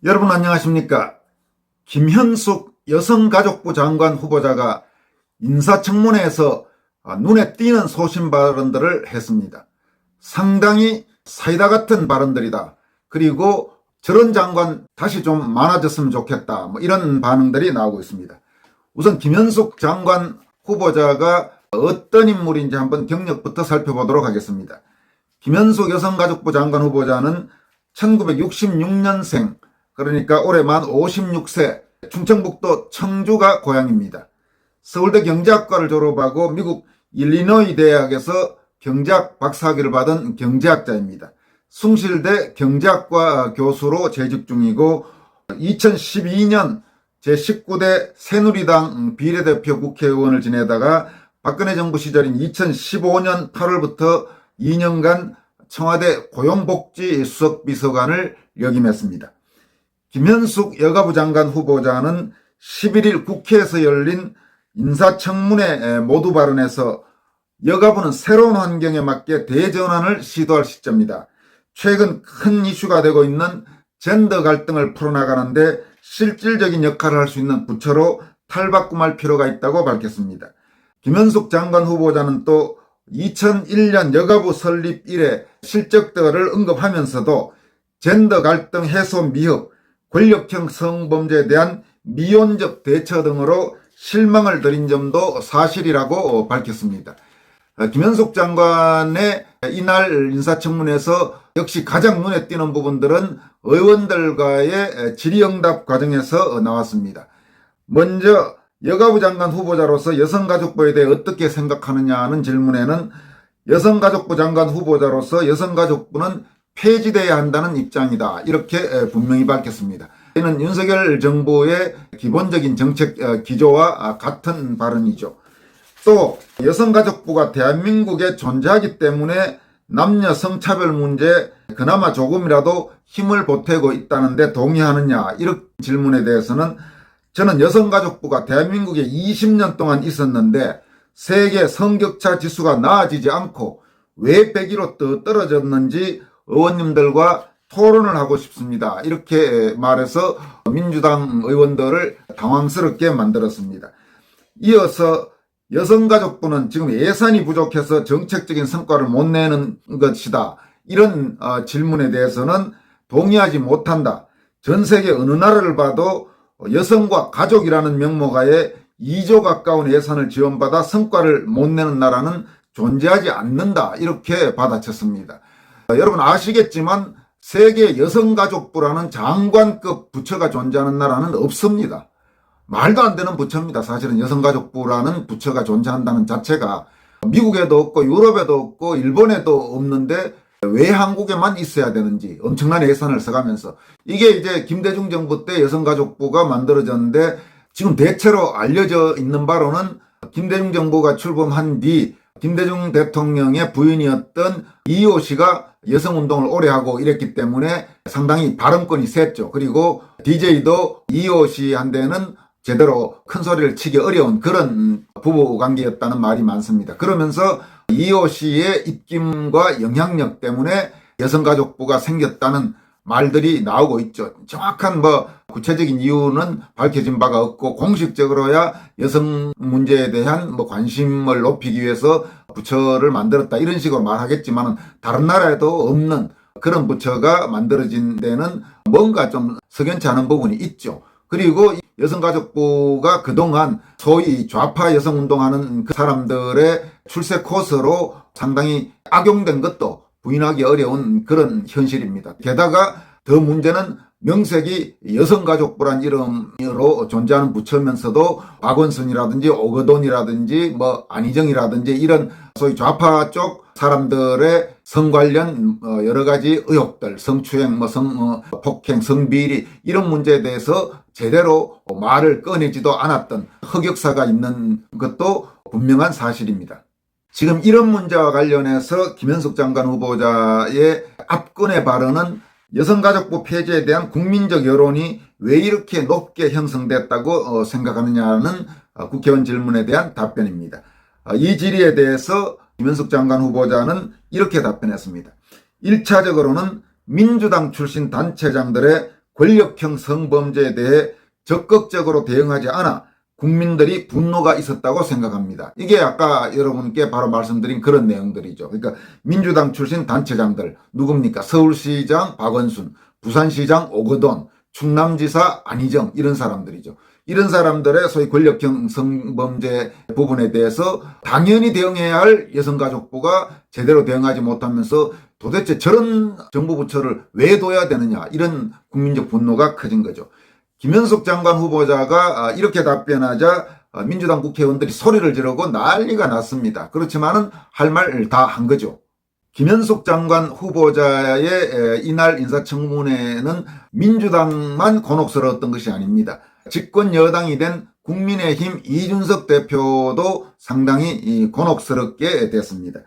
여러분 안녕하십니까? 김현숙 여성가족부 장관 후보자가 인사청문회에서 눈에 띄는 소신 발언들을 했습니다. 상당히 사이다 같은 발언들이다. 그리고 저런 장관 다시 좀 많아졌으면 좋겠다. 이런 반응들이 나오고 있습니다. 우선 김현숙 장관 후보자가 어떤 인물인지 한번 경력부터 살펴보도록 하겠습니다. 김현숙 여성가족부 장관 후보자는 1966년생, 그러니까 올해 만 56세, 충청북도 청주가 고향입니다. 서울대 경제학과를 졸업하고 미국 일리노이 대학에서 경제학 박사학위를 받은 경제학자입니다. 숭실대 경제학과 교수로 재직 중이고 2012년 제19대 새누리당 비례대표 국회의원을 지내다가 박근혜 정부 시절인 2015년 8월부터 2년간 청와대 고용복지수석비서관을 역임했습니다. 김현숙 여가부 장관 후보자는 11일 국회에서 열린 인사청문회 모두 발언에서 여가부는 새로운 환경에 맞게 대전환을 시도할 시점이다. 최근 큰 이슈가 되고 있는 젠더 갈등을 풀어나가는데 실질적인 역할을 할 수 있는 부처로 탈바꿈할 필요가 있다고 밝혔습니다. 김현숙 장관 후보자는 또 2001년 여가부 설립 이래 실적들을 언급하면서도 젠더 갈등 해소 미흡, 권력형 성범죄에 대한 미온적 대처 등으로 실망을 드린 점도 사실이라고 밝혔습니다. 김현숙 장관의 이날 인사청문회에서 역시 가장 눈에 띄는 부분들은 의원들과의 질의응답 과정에서 나왔습니다. 먼저 여가부 장관 후보자로서 여성가족부에 대해 어떻게 생각하느냐는 질문에는 여성가족부 장관 후보자로서 여성가족부는 폐지돼야 한다는 입장이다. 이렇게 분명히 밝혔습니다. 이는 윤석열 정부의 기본적인 정책 기조와 같은 발언이죠. 또 여성가족부가 대한민국에 존재하기 때문에 남녀 성차별 문제에 그나마 조금이라도 힘을 보태고 있다는데 동의하느냐, 이런 질문에 대해서는 저는 여성가족부가 대한민국에 20년 동안 있었는데 세계 성격차 지수가 나아지지 않고 왜 100위로 더 떨어졌는지 의원님들과 토론을 하고 싶습니다. 이렇게 말해서 민주당 의원들을 당황스럽게 만들었습니다. 이어서 여성가족부는 지금 예산이 부족해서 정책적인 성과를 못 내는 것이다. 이런 질문에 대해서는 동의하지 못한다. 전 세계 어느 나라를 봐도 여성과 가족이라는 명목하에 2조 가까운 예산을 지원받아 성과를 못 내는 나라는 존재하지 않는다. 이렇게 받아쳤습니다. 여러분 아시겠지만 세계 여성가족부라는 장관급 부처가 존재하는 나라는 없습니다. 말도 안 되는 부처입니다. 사실은 여성가족부라는 부처가 존재한다는 자체가 미국에도 없고 유럽에도 없고 일본에도 없는데 왜 한국에만 있어야 되는지 엄청난 예산을 써가면서 이게 이제 김대중 정부 때 여성가족부가 만들어졌는데 지금 대체로 알려져 있는 바로는 김대중 정부가 출범한 뒤 김대중 대통령의 부인이었던 이호 씨가 여성운동을 오래 하고 이랬기 때문에 상당히 발언권이 셌죠. 그리고 DJ도 이호 씨한테는 제대로 큰 소리를 치기 어려운 그런 부부관계였다는 말이 많습니다. 그러면서 이호 씨의 입김과 영향력 때문에 여성가족부가 생겼다는 말들이 나오고 있죠. 정확한 구체적인 이유는 밝혀진 바가 없고 공식적으로야 여성 문제에 대한 관심을 높이기 위해서 부처를 만들었다 이런 식으로 말하겠지만 다른 나라에도 없는 그런 부처가 만들어진 데는 뭔가 좀 석연치 않은 부분이 있죠. 그리고 여성가족부가 그동안 소위 좌파 여성운동하는 그 사람들의 출세 코스로 상당히 악용된 것도 부인하기 어려운 그런 현실입니다. 게다가 더 문제는 명색이 여성가족부란 이름으로 존재하는 부처면서도 박원순이라든지 오거돈이라든지 안희정이라든지 이런 소위 좌파 쪽 사람들의 성 관련 여러 가지 의혹들, 성추행, 폭행, 성비리 이런 문제에 대해서 제대로 말을 꺼내지도 않았던 흑역사가 있는 것도 분명한 사실입니다. 지금 이런 문제와 관련해서 김현숙 장관 후보자의 앞건의 발언은 여성가족부 폐지에 대한 국민적 여론이 왜 이렇게 높게 형성됐다고 생각하느냐는 국회의원 질문에 대한 답변입니다. 이 질의에 대해서 김현숙 장관 후보자는 이렇게 답변했습니다. 1차적으로는 민주당 출신 단체장들의 권력형 성범죄에 대해 적극적으로 대응하지 않아 국민들이 분노가 있었다고 생각합니다. 이게 아까 여러분께 바로 말씀드린 그런 내용들이죠. 그러니까 민주당 출신 단체장들 누굽니까? 서울시장 박원순, 부산시장 오거돈, 충남지사 안희정 이런 사람들이죠. 이런 사람들의 소위 권력형 성범죄 부분에 대해서 당연히 대응해야 할 여성가족부가 제대로 대응하지 못하면서 도대체 저런 정부 부처를 왜 둬야 되느냐 이런 국민적 분노가 커진 거죠. 김현숙 장관 후보자가 이렇게 답변하자 민주당 국회의원들이 소리를 지르고 난리가 났습니다. 그렇지만은 할 말 다 한 거죠. 김현숙 장관 후보자의 이날 인사청문회는 민주당만 곤혹스러웠던 것이 아닙니다. 집권 여당이 된 국민의힘 이준석 대표도 상당히 곤혹스럽게 됐습니다.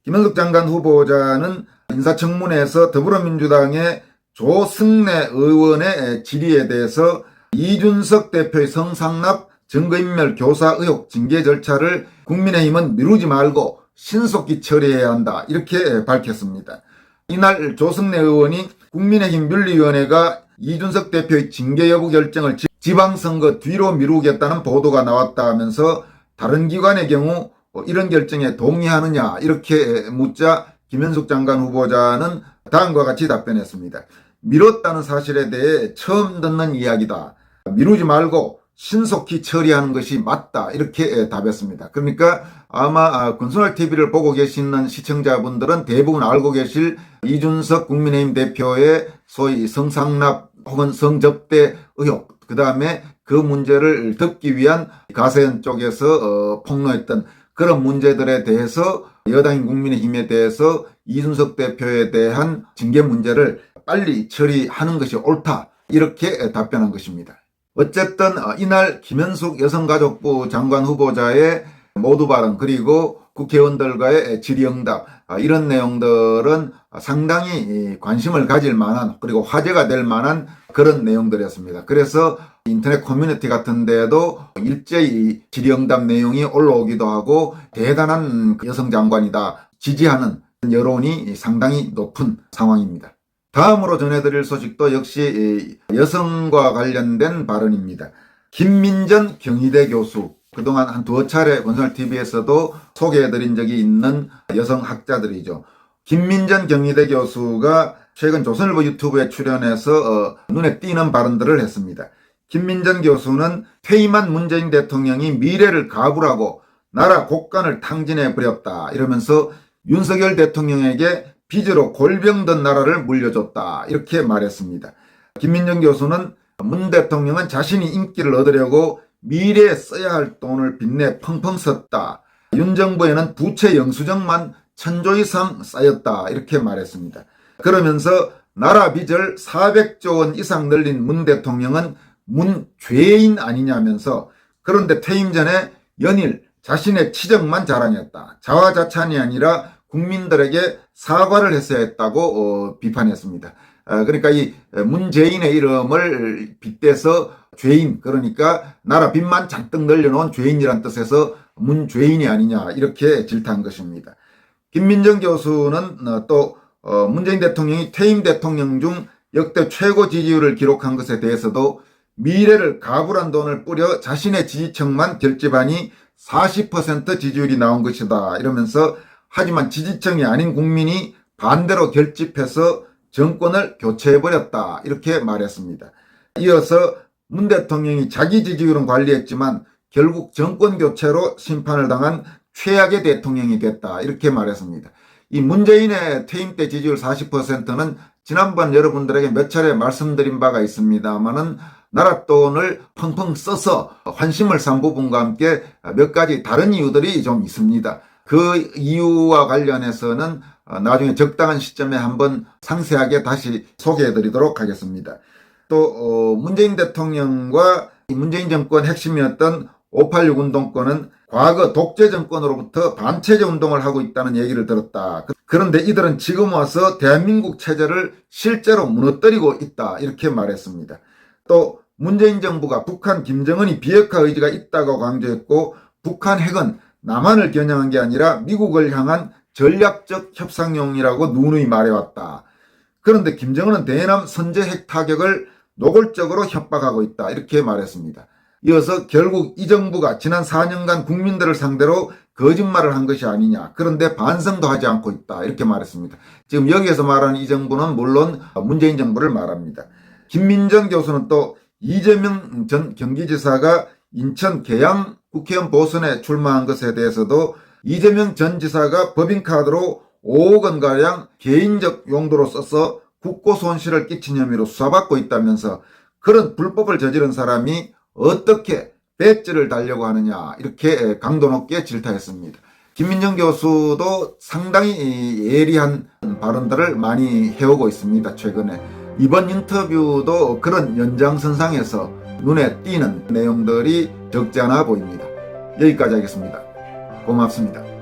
김현숙 장관 후보자는 인사청문회에서 더불어민주당의 조승래 의원의 질의에 대해서 이준석 대표의 성상납 증거인멸 교사 의혹 징계 절차를 국민의힘은 미루지 말고 신속히 처리해야 한다 이렇게 밝혔습니다. 이날 조승래 의원이 국민의힘 윤리위원회가 이준석 대표의 징계 여부 결정을 지방선거 뒤로 미루겠다는 보도가 나왔다 하면서 다른 기관의 경우 이런 결정에 동의하느냐 이렇게 묻자 김현숙 장관 후보자는 다음과 같이 답변했습니다. 미뤘다는 사실에 대해 처음 듣는 이야기다. 미루지 말고 신속히 처리하는 것이 맞다. 이렇게 답했습니다. 그러니까 아마 건설TV를 보고 계시는 시청자분들은 대부분 알고 계실 이준석 국민의힘 대표의 소위 성상납 혹은 성접대 의혹, 그 다음에 그 문제를 덮기 위한 가세현 쪽에서 폭로했던 그런 문제들에 대해서 여당인 국민의힘에 대해서 이준석 대표에 대한 징계 문제를 빨리 처리하는 것이 옳다. 이렇게 답변한 것입니다. 어쨌든 이날 김현숙 여성가족부 장관 후보자의 모두 발언 그리고 국회의원들과의 질의응답 이런 내용들은 상당히 관심을 가질 만한 그리고 화제가 될 만한 그런 내용들이었습니다. 그래서 인터넷 커뮤니티 같은 데에도 일제히 질의응답 내용이 올라오기도 하고 대단한 여성 장관이다 지지하는 여론이 상당히 높은 상황입니다. 다음으로 전해드릴 소식도 역시 여성과 관련된 발언입니다. 김민전 경희대 교수, 그동안 한 두어 차례 건설TV에서도 소개해드린 적이 있는 여성 학자들이죠. 김민전 경희대 교수가 최근 조선일보 유튜브에 출연해서 눈에 띄는 발언들을 했습니다. 김민전 교수는 퇴임한 문재인 대통령이 미래를 가불하고 나라 곳간을 탕진해버렸다 이러면서 윤석열 대통령에게 빚으로 골병든 나라를 물려줬다 이렇게 말했습니다. 김민정 교수는 문 대통령은 자신이 인기를 얻으려고 미래에 써야 할 돈을 빚내 펑펑 썼다. 윤 정부에는 부채 영수증만 1000조 이상 쌓였다 이렇게 말했습니다. 그러면서 나라 빚을 400조 원 이상 늘린 문 대통령은 문죄인 아니냐면서 그런데 퇴임 전에 연일 자신의 치적만 자랑했다. 자화자찬이 아니라 국민들에게 사과를 했어야 했다고 비판했습니다. 그러니까 이 문재인의 이름을 빗대서 죄인, 그러니까 나라 빚만 잔뜩 늘려놓은 죄인이란 뜻에서 문죄인이 아니냐 이렇게 질타한 것입니다. 김민정 교수는 또 문재인 대통령이 퇴임 대통령 중 역대 최고 지지율을 기록한 것에 대해서도 미래를 가불한 돈을 뿌려 자신의 지지층만 결집하니 40% 지지율이 나온 것이다 이러면서 하지만 지지층이 아닌 국민이 반대로 결집해서 정권을 교체해버렸다 이렇게 말했습니다. 이어서 문 대통령이 자기 지지율은 관리했지만 결국 정권 교체로 심판을 당한 최악의 대통령이 됐다 이렇게 말했습니다. 이 문재인의 퇴임 때 지지율 40%는 지난번 여러분들에게 몇 차례 말씀드린 바가 있습니다만은 나라 돈을 펑펑 써서 환심을 산 부분과 함께 몇 가지 다른 이유들이 좀 있습니다. 그 이유와 관련해서는 나중에 적당한 시점에 한번 상세하게 다시 소개해드리도록 하겠습니다. 또 문재인 대통령과 문재인 정권 핵심이었던 586 운동권은 과거 독재 정권으로부터 반체제 운동을 하고 있다는 얘기를 들었다. 그런데 이들은 지금 와서 대한민국 체제를 실제로 무너뜨리고 있다 이렇게 말했습니다. 또 문재인 정부가 북한 김정은이 비핵화 의지가 있다고 강조했고 북한 핵은 남한을 겨냥한 게 아니라 미국을 향한 전략적 협상용이라고 누누이 말해왔다. 그런데 김정은은 대남 선제 핵 타격을 노골적으로 협박하고 있다. 이렇게 말했습니다. 이어서 결국 이 정부가 지난 4년간 국민들을 상대로 거짓말을 한 것이 아니냐. 그런데 반성도 하지 않고 있다. 이렇게 말했습니다. 지금 여기에서 말하는 이 정부는 물론 문재인 정부를 말합니다. 김민정 교수는 또 이재명 전 경기지사가 인천 계양 국회의원 보선에 출마한 것에 대해서도 이재명 전 지사가 법인카드로 5억 원가량 개인적 용도로 써서 국고 손실을 끼친 혐의로 수사받고 있다면서 그런 불법을 저지른 사람이 어떻게 배지를 달려고 하느냐 이렇게 강도 높게 질타했습니다. 김민정 교수도 상당히 예리한 발언들을 많이 해오고 있습니다. 최근에 이번 인터뷰도 그런 연장선상에서 눈에 띄는 내용들이 적지 않아 보입니다. 여기까지 하겠습니다. 고맙습니다.